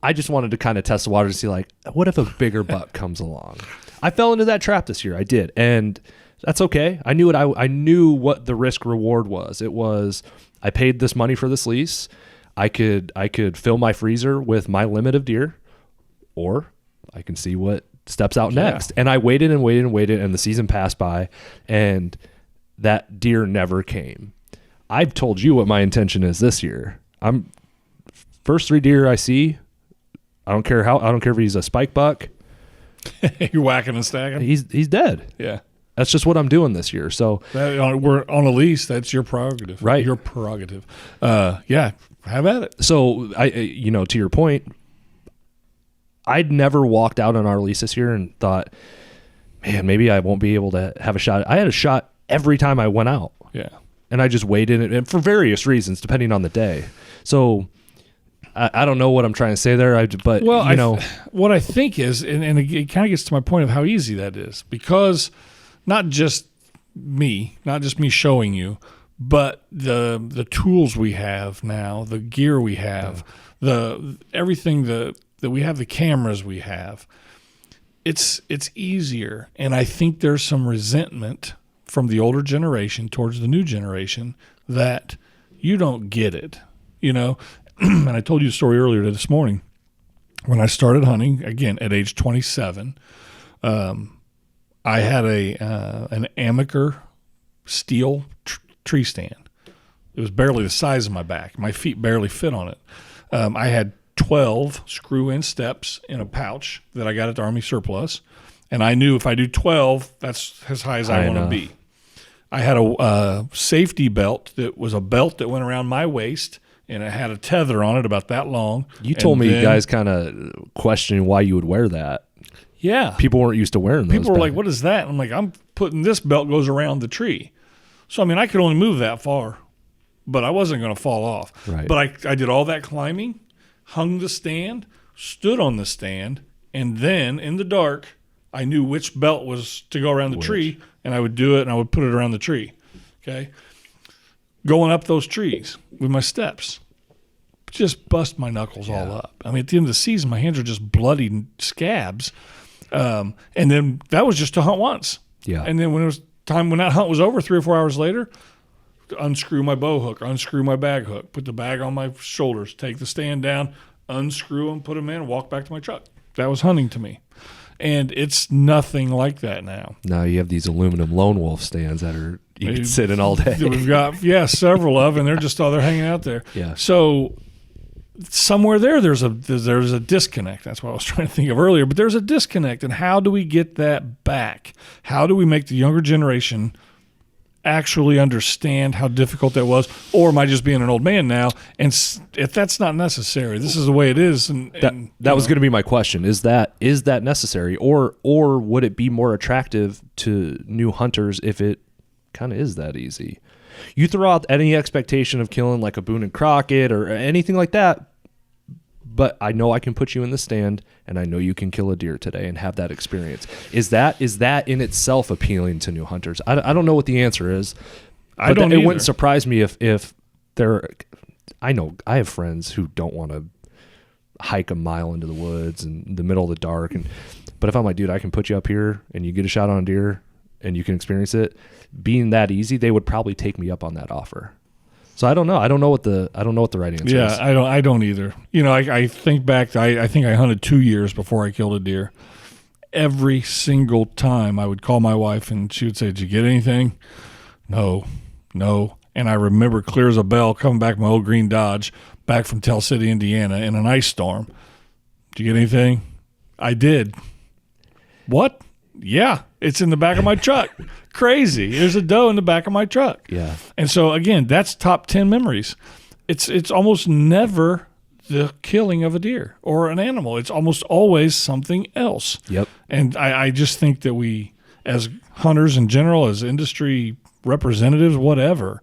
B: I just wanted to kind of test the water to see, what if a bigger buck comes along? I fell into that trap this year. I did. And that's okay. I knew I knew what the risk reward was. It was, I paid this money for this lease. I could fill my freezer with my limit of deer, or I can see what steps out next. And I waited and waited and waited, and the season passed by, and that deer never came. I've told you what my intention is this year. First 3 deer I see, I don't care if he's a spike buck.
A: You're whacking and stacking.
B: He's dead.
A: Yeah.
B: That's just what I'm doing this year. So
A: we're on a lease. That's your prerogative,
B: right?
A: Your prerogative. Have at it.
B: So to your point, I'd never walked out on our lease this year and thought, man, maybe I won't be able to have a shot. I had a shot every time I went out.
A: Yeah.
B: And I just waited, and for various reasons, depending on the day. So I don't know what I'm trying to say there,
A: what I think is, and it kind of gets to my point of how easy that is, because not just me showing you, but the tools we have now, the gear we have, the everything that we have, the cameras we have, it's easier. And I think there's some resentment from the older generation towards the new generation that you don't get it, And I told you a story earlier this morning. When I started hunting, again, at age 27, I had an Amaker steel tree stand. It was barely the size of my back. My feet barely fit on it. I had 12 screw-in steps in a pouch that I got at the Army surplus, and I knew if I do 12, that's as high as I want to be. I had a safety belt that was a belt that went around my waist, and it had a tether on it about that long.
B: You told me you guys kind of questioning why you would wear that.
A: Yeah.
B: People weren't used to wearing those.
A: People were like, what is that? I'm like, I'm putting this belt goes around the tree. So, I could only move that far, but I wasn't going to fall off.
B: Right.
A: But I did all that climbing, hung the stand, stood on the stand, and then in the dark, I knew which belt was to go around the tree, and I would do it, and I would put it around the tree. Okay. going up those trees with my steps. Just bust my knuckles all up. I mean, at the end of the season, my hands are just bloody scabs. And then that was just to hunt once.
B: Yeah.
A: And then when it was time, when that hunt was over, 3 or 4 hours later, unscrew my bow hook, unscrew my bag hook, put the bag on my shoulders, take the stand down, unscrew them, put them in, and walk back to my truck. That was hunting to me. And it's nothing like that now.
B: Now you have these aluminum lone wolf stands that are you can sit in all day.
A: We've got several of, and they're hanging out there.
B: Yeah.
A: So somewhere there's a disconnect. That's what I was trying to think of earlier. But there's a disconnect, and how do we get that back? How do we make the younger generation actually understand how difficult that was? Or am I just being an old man now? And if that's not necessary, this is the way it is. And
B: that was going to be my question. Is that necessary, or would it be more attractive to new hunters if it kind of is that easy? You throw out any expectation of killing like a Boone and Crockett or anything like that, but I know I can put you in the stand and I know you can kill a deer today and have that experience. Is that in itself appealing to new hunters? I don't know what the answer is.
A: I don't
B: It
A: either.
B: wouldn't surprise me if there. I know I have friends who don't want to hike a mile into the woods in the middle of the dark, but if I'm like, dude, I can put you up here and you get a shot on a deer and you can experience it, being that easy, they would probably take me up on that offer. So I don't know. I don't know what the right answer is.
A: Yeah, I don't either. I think back. I think I hunted 2 years before I killed a deer. Every single time I would call my wife and she would say, "Did you get anything?" No. And I remember clear as a bell coming back my old green Dodge back from Tell City, Indiana in an ice storm. "Did you get anything?" "I did." "What?" "Yeah, it's in the back of my truck." "Crazy. There's a doe in the back of my truck."
B: Yeah.
A: And so again, that's top 10 memories. It's almost never the killing of a deer or an animal. It's almost always something else.
B: Yep.
A: And I just think that we, as hunters in general, as industry representatives, whatever,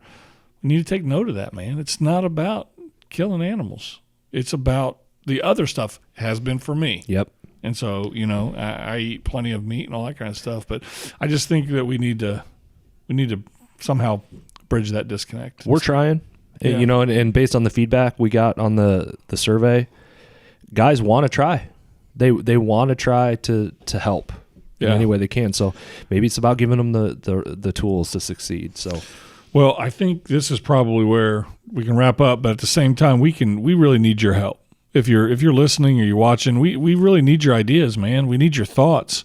A: we need to take note of that, man. It's not about killing animals. It's about the other stuff. Has been for me.
B: Yep.
A: And so, I eat plenty of meat and all that kind of stuff, but I just think that we need to somehow bridge that disconnect.
B: We're trying,
A: Yeah.
B: and based on the feedback we got on the survey, guys want to try. They want to try to help in any way they can. So maybe it's about giving them the tools to succeed. So,
A: well, I think this is probably where we can wrap up, but at the same time, we really need your help. If you're listening or you're watching, we really need your ideas, man. We need your thoughts.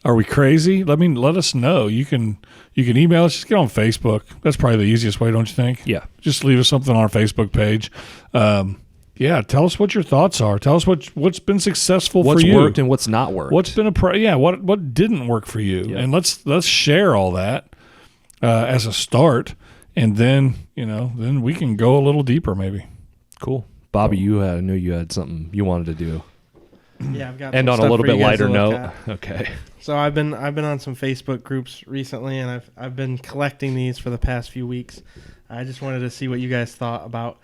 A: Are we crazy? Let us know. You can email us. Just get on Facebook. That's probably the easiest way, don't you think?
B: Yeah.
A: Just leave us something on our Facebook page. Tell us what your thoughts are. Tell us what's been successful
B: what's
A: for you.
B: worked and what's not worked.
A: What's been what didn't work for you,
B: Yeah.
A: and let's share all that as a start, and then then we can go a little deeper maybe.
B: Cool. Bobby, I knew you had something you wanted to do.
C: Yeah, I've got
B: And
C: some
B: on a
C: stuff
B: little
C: for you
B: bit
C: guys to
B: lighter
C: look
B: note.
C: at.
B: Okay.
C: So I've been on some Facebook groups recently, and I've been collecting these for the past few weeks. I just wanted to see what you guys thought about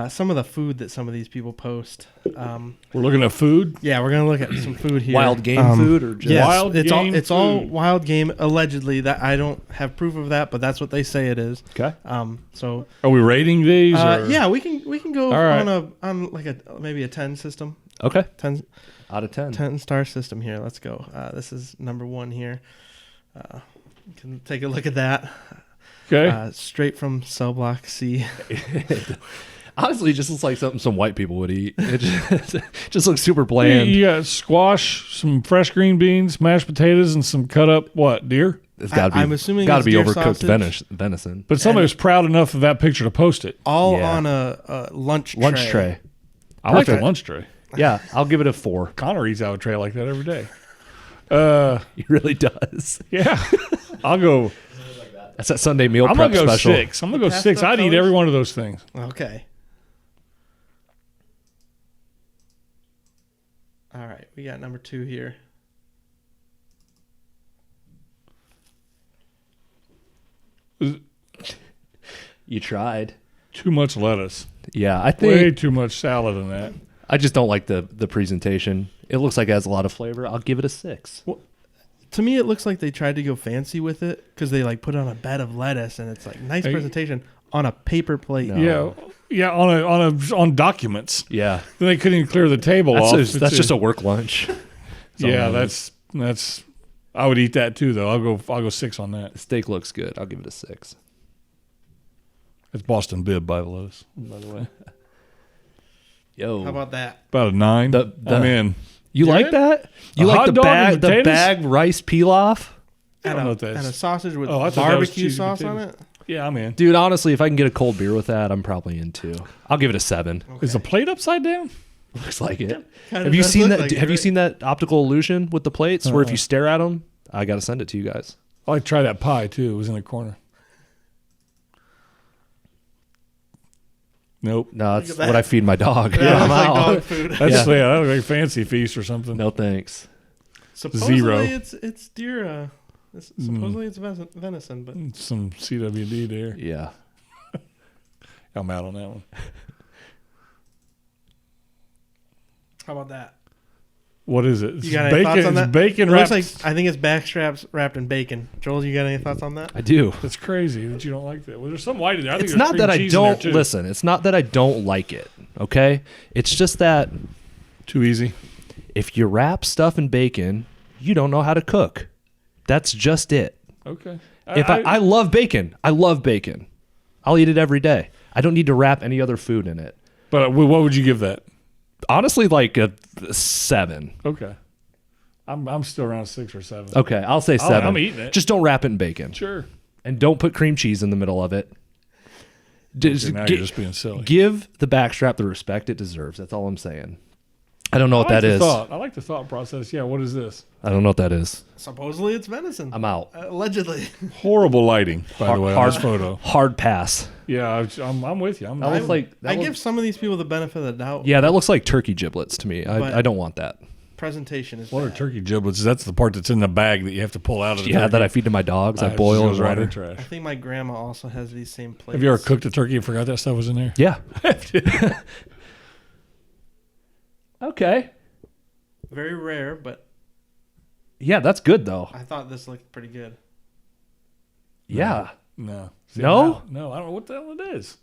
C: some of the food that some of these people post.
A: We're looking at food.
C: Yeah, we're gonna look at some food here.
B: Wild game food or just
C: Yes,
A: Wild game
C: it's all
A: food.
C: wild game. Allegedly, that I don't have proof of that, but that's what they say it is.
B: Okay.
C: So
A: Are we rating these? Or?
C: yeah, we can go
A: All right.
C: on like maybe a 10 system.
B: Okay.
C: 10
B: Out of 10.
C: 10-star system here. Let's go. This is number 1 here. You can take a look at that.
A: Okay.
C: Straight from Cell Block C.
B: Honestly, it just looks like something some white people would eat. It just looks super bland.
A: You got squash, some fresh green beans, mashed potatoes, and some cut up deer.
B: It's got to be.
C: I'm assuming
B: got to
C: it's
B: be
C: deer
B: overcooked
C: sausage.
B: venison.
A: But somebody was proud enough of that picture to post it.
C: All
B: Yeah.
C: on a lunch
B: Lunch tray.
A: I like the
B: Perfect.
A: lunch tray.
B: Yeah, I'll give it a 4.
A: Connor eats out of a tray like that every day.
B: He really does.
A: Yeah. I'll go.
B: That's that Sunday meal
A: I'm
B: prep
A: gonna go
B: special.
A: 6. I'm gonna go
C: Pass
A: 6.
C: up,
A: I'd eat
C: fellas?
A: every one of those things.
C: Okay. All right, we got number 2 here.
B: You tried.
A: Too much lettuce.
B: Yeah, I
A: Way
B: think
A: too much salad in that.
B: I just don't like the presentation. It looks like it has a lot of flavor. I'll give it a 6.
C: To me, it looks like they tried to go fancy with it because they like put on a bed of lettuce and it's like nice
A: Hey.
C: presentation. on a paper plate.
B: No.
A: Yeah, on documents.
B: Yeah.
A: Then they couldn't even clear the table
B: That's,
A: off.
B: that's just a work lunch.
A: yeah. That's. I would eat that too, though. I'll go 6 on that.
B: The steak looks good. I'll give it a 6.
A: It's Boston Bib by Lowe's, by the way.
B: Yo.
C: How about that?
A: About a 9.
B: The-
A: I'm in.
B: You
A: Yeah.
B: like that? You
A: A
B: like
A: hot
B: the
A: dog and
B: bag
A: potatoes?
B: rice pilaf?
A: I don't know what that
C: And a
A: is.
C: sausage with
A: Oh, I thought that was
C: barbecue
A: cheesy
C: sauce on
A: potatoes.
C: it.
A: Yeah, I'm in.
B: Dude, honestly, if I can get a cold beer with that, I'm probably in too. I'll give it a 7.
A: Is the plate upside down?
B: Looks like it.
C: Kinda
B: Have you
C: does
B: seen
C: look
B: that?
C: like it,
B: Have you
C: right?
B: seen that optical illusion with the plates, where if you stare at them, I got to send it to you guys.
A: I like to try that pie too. It was in the corner. Nope.
B: No,
C: Look
B: that's
C: at that.
B: what I feed my dog.
C: Yeah,
B: I'm
C: it's like
B: out.
C: dog food.
A: That's
B: Yeah.
A: that looks like Fancy Feast or something.
B: No thanks.
C: Supposedly
A: 0.
C: it's deer. Supposedly it's venison, but
A: Some CWD there.
B: Yeah.
A: I'm out on that one.
C: how about that?
A: What is it?
C: You got any thoughts on
A: It's
C: that?
A: bacon
C: It looks
A: wrapped.
C: like I think it's backstraps wrapped in bacon. Joel, you got any thoughts on that?
B: I do.
A: That's crazy that you don't like that. Well, there's some white in there. I think
B: It's
A: there's
B: not
A: cream
B: that I
A: cheese in there,
B: don't
A: too.
B: listen. It's not that I don't like it. Okay. It's just that
A: Too easy.
B: if you wrap stuff in bacon, you don't know how to cook. That's just it.
A: Okay.
B: If I love bacon, I love bacon. I'll eat it every day. I don't need to wrap any other food in it.
A: But what would you give that?
B: Honestly, like a 7.
A: Okay. I'm still around 6 or 7.
B: Okay, I'll say 7.
A: I'm eating it.
B: Just don't wrap it in bacon,
A: Sure.
B: and don't put cream cheese in the middle of it. Just
A: Okay, now you're just being silly.
B: give the backstrap the respect it deserves. That's all I'm saying. I don't know what
A: I like
B: that
A: the
B: is.
A: thought. I like the thought process. Yeah, what is this?
B: I don't know what that is.
C: Supposedly it's venison.
B: I'm out.
C: Allegedly.
A: Horrible lighting, by the way, on
B: Hard-
A: this photo.
B: Hard pass.
A: Yeah, I'm with you.
B: That looks like
C: I give some of these people the benefit of the doubt.
B: yeah, that looks like turkey giblets to me.
C: But-
B: I don't want that.
C: Presentation is
A: what are
C: bad.
A: turkey giblets? That's the part that's in the bag that you have to pull out of the
B: Yeah,
A: turkey.
B: that I feed to my dogs. I
A: It
B: boil
A: goes
B: and
A: right in
B: water.
A: trash.
C: I think my grandma also has these same plates.
A: Have you ever cooked a turkey and forgot that stuff was in there?
B: Yeah. Okay.
C: Very rare, but
B: Yeah, that's good though.
C: I thought this looked pretty good.
B: Yeah.
A: No.
B: No?
A: No, I don't know what the hell it is.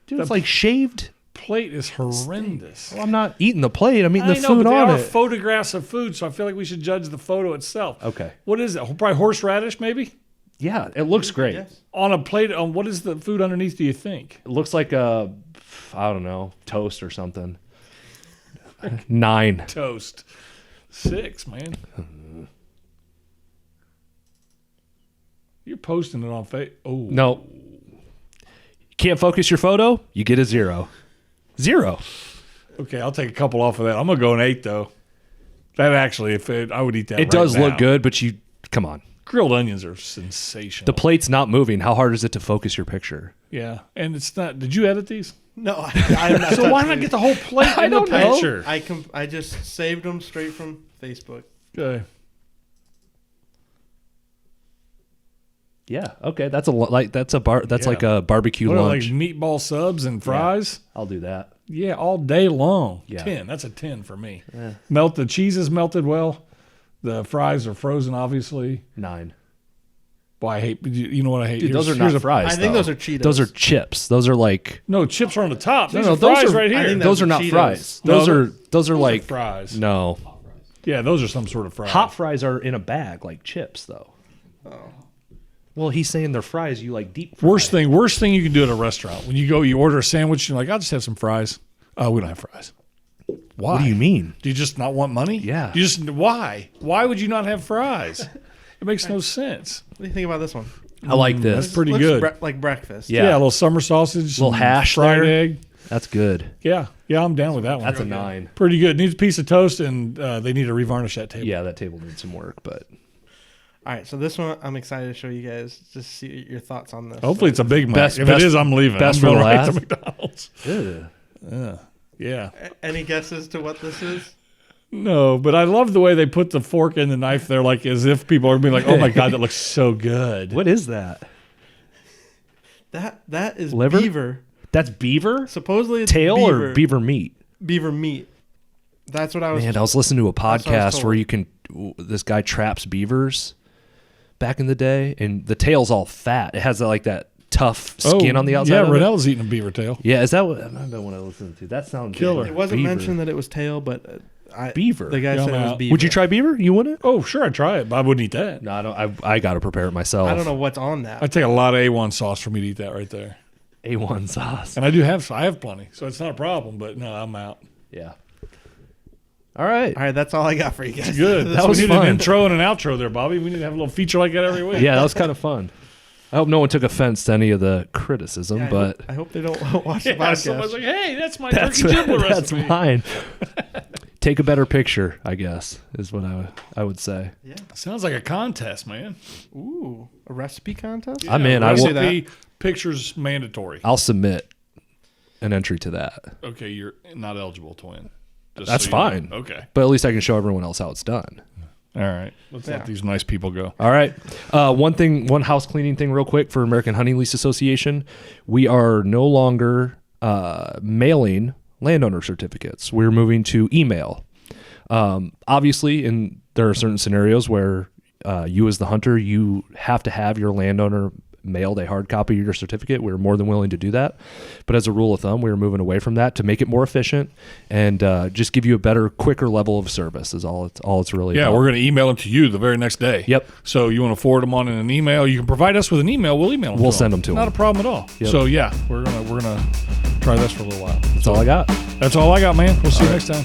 B: Dude, it's like shaved.
A: Plate is horrendous.
B: Well, I'm not eating the plate. I'm eating the
A: I know,
B: food
A: but they
B: on
A: are
B: it.
A: photographs of food, so I feel like we should judge the photo itself.
B: Okay.
A: What is it? Probably horseradish, maybe?
B: Yeah, it looks great.
C: Yes.
A: On a plate, on what is the food underneath, do you think?
B: It looks like a, I don't know, toast or something. 9.
A: Toast. 6, man. You're posting it on Facebook. Oh.
B: No. Can't focus your photo? You get a 0. 0.
A: Okay, I'll take a couple off of that. I'm going to go an 8, though. That actually, I would eat that
B: It
A: right
B: does look
A: now.
B: good, but you, come on.
A: Grilled onions are sensational.
B: The plate's not moving. How hard is it to focus your picture?
A: Yeah, and it's not. Did you edit these?
C: No, I'm not.
A: So why not get the whole plate
B: I
A: in the
B: don't know.
A: picture?
C: I just saved them straight from Facebook.
A: Okay.
B: Yeah. Okay. That's
A: Yeah.
B: like a barbecue
A: What are like
B: lunch.
A: meatball subs and fries?
B: I'll do that.
A: Yeah, all day long.
B: Yeah.
A: 10. That's a 10 for me. Melt the cheese is melted well. The fries are frozen, obviously.
B: 9.
A: Boy, I hate. You know what I hate?
B: Dude, those are
A: Here's
B: not
A: a-
B: fries.
C: I think
B: though.
C: those are Cheetos.
B: Those are chips. Those are like
A: No, chips are on the top. These
B: no,
A: are
B: those
A: fries
B: are-
A: right
C: I
A: here.
C: think
B: those
C: are
B: are not
C: Cheetos.
B: fries.
A: No,
B: Those are
A: those are
B: like
A: fries.
B: no.
A: Yeah, those are some sort of fries.
B: Hot fries are in a bag like chips though. Well, he's saying they're fries. You like deep fry.
A: Worst thing you can do at a restaurant when you go, you order a sandwich. You're like, I'll just have some fries. Oh, we don't have fries. Why?
B: What do you mean?
A: Do you just not want money?
B: Yeah.
A: You just why? Why would you not have fries? It makes no sense.
C: What do you think about this one?
B: I like this.
A: That's pretty
C: Looks
A: good.
C: like breakfast.
B: Yeah.
A: Yeah, a little summer sausage,
B: Little
A: some
B: hash
A: fried
B: there.
A: egg.
B: That's good.
A: Yeah, I'm down with that one.
B: That's a 9.
A: Pretty good. Needs a piece of toast, and they need to revarnish that table.
B: Yeah, that table needs some work, but
C: All right, so this one I'm excited to show you guys. Just see your thoughts on this.
A: Hopefully, it's a Big Mac.
B: Best-
A: if
B: best-
A: it is, I'm leaving.
B: best
A: I'm going
B: for
A: right
B: last.
A: to McDonald's.
B: Ugh.
A: Yeah.
C: Any guesses to what this is?
A: No, but I love the way they put the fork and the knife there, like as if people are being like, "Oh my god, that looks so good."
B: What is that?
C: That is
B: Liver?
C: beaver.
B: That's beaver?
C: Supposedly it's
B: Tail
C: beaver,
B: or beaver meat?
C: beaver meat. That's what I was.
B: Man, I was listening to a
C: what I was
B: podcast
C: told.
B: where you can. This guy traps beavers back in the day, and the tail's all fat. It has like that tough skin on the outside.
A: Yeah,
B: of it.
A: Renell's eating a beaver tail.
B: Yeah, is that what I might want to listen to? That sounds
A: Killer.
C: It wasn't
B: beaver.
C: mentioned that it was tail, but
B: Beaver.
C: The guy
A: Yeah,
C: said
A: I'm
C: it was
A: out.
C: beaver.
B: Would you try beaver? You wouldn't?
A: Oh, sure, I'd try it, but I wouldn't eat that.
B: No, I don't. I got to prepare it myself.
C: I don't know what's on that.
A: I'd take a lot of A1 sauce for me to eat that right there.
B: A1 sauce.
A: And I have plenty, so it's not a problem, but no, I'm out.
B: Yeah. All right.
C: All right, that's all I got for you guys.
A: Good.
B: That was
A: we need
B: fun.
A: an intro and an outro there, Bobby. We need to have a little feature like that every week.
B: Yeah, that was kind of fun. I hope no one took offense to any of the criticism,
C: Yeah,
B: but
C: I hope they don't watch the
A: Yeah,
C: podcast.
A: someone's like, hey, that's my
B: that's,
A: turkey giblet
B: that's
A: recipe.
B: mine. Take a better picture, I guess, is what I would say.
C: Yeah.
A: Sounds like a contest, man.
C: Ooh, a recipe contest?
B: I'm in. I will.
A: Recipe, pictures mandatory.
B: I'll submit an entry to that,
A: Okay, you're not eligible to win. Just
B: That's
A: so you
B: fine.
A: know. Okay.
B: but at least I can show everyone else how it's done.
A: All right. Let's
C: Yeah.
A: let these nice people go.
B: All right. One house cleaning thing, real quick, for American Hunting Lease Association. We are no longer mailing landowner certificates. We're moving to email. Obviously, there are certain scenarios where you, as the hunter, you have to have your landowner mailed a hard copy of your certificate. We're more than willing to do that. But as a rule of thumb, we're moving away from that to make it more efficient and just give you a better, quicker level of service is all it's really
A: Yeah,
B: about.
A: we're going to email them to you the very next day.
B: Yep.
A: So you want to forward them on in an email? You can provide us with an email. We'll email them.
B: We'll
A: to
B: send them to
A: Not
B: them.
A: a problem at all.
B: Yep.
A: So yeah, we're gonna try this for a little while.
B: That's all I got.
A: That's all I got, man. We'll see you next time.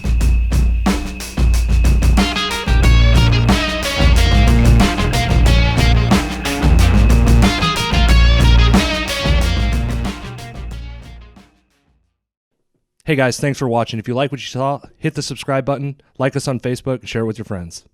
B: Hey guys, thanks for watching. If you like what you saw, hit the subscribe button, like us on Facebook, and share it with your friends.